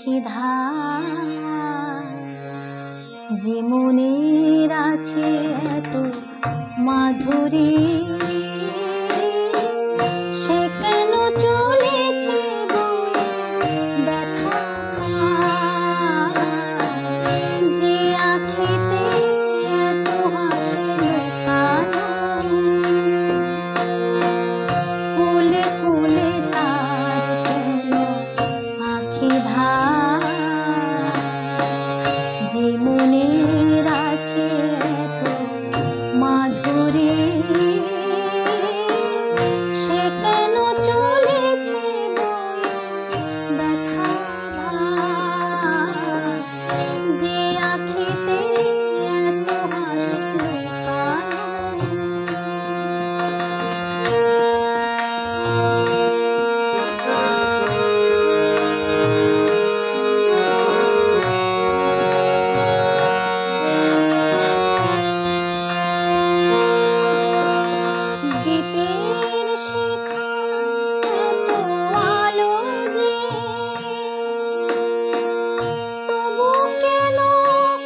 আখি ধার যে মনের আছে এত মাধুরী, সে কেন চলেছে ব্যথা, যে আখিতে এত হাসি লুকানো, ফুলে ফুলে তার কেন আখি ধার, যে মনের আছে এত মাধুরী, সে কেন চলেছে ব্যথা, যে আখিতে এত হাসি লুকানো। দ্বীপের শিখা এত আলো যে, তবু কেন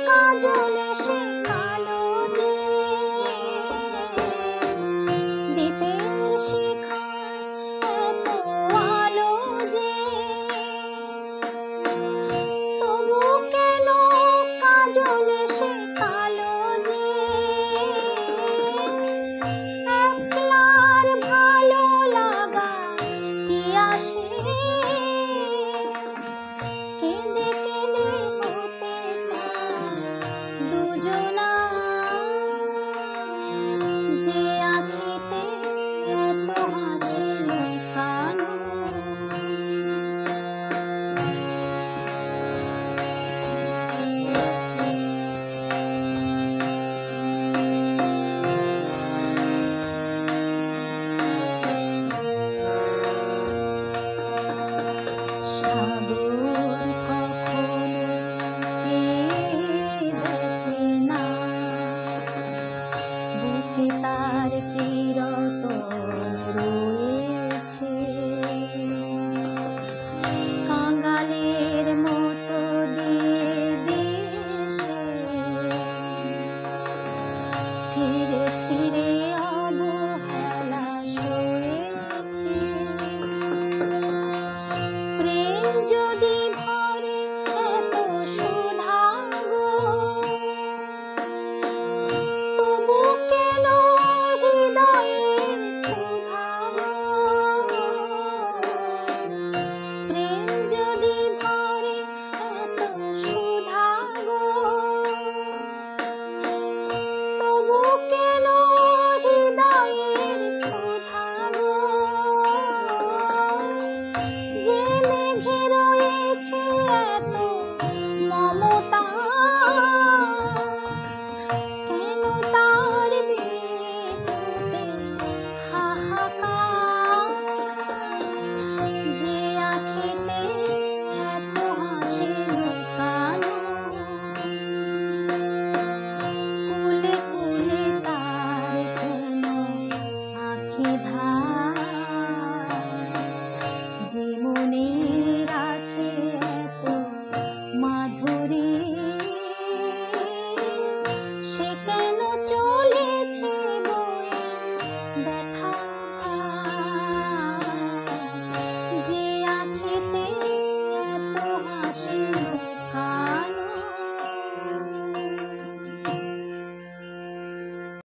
কাজলে সে কালো যে, দ্বীপের শিখা এত আলো যে, তবু কেন কাজলে সে কালো যে, একলার ভালো লাগা কি আসে, কেঁদে কেঁদে হতে চায় দুজনা, যে আখিতে এত হাসি লুকানো। সাগর কখনো চেয়ে দেখে না, বুকে তার কিরত রয়েছে, কাঙালের মতো দিয়ে দেশে ফিরে ফিরে অবহেলা সয়েছে। প্রেম যদি ভরে এত সুধা গো, তবু কেন হৃদয়ের ক্ষুধা গো, প্রেম যদি ভরে এত সুধা গো, তবু কেন হৃদয়ের ক্ষুধা গো, যে মেঘে রয়েছে এত মমতা, কেন তার বিদ্যুতে হাহাকার, যে আখিতে এত হাসি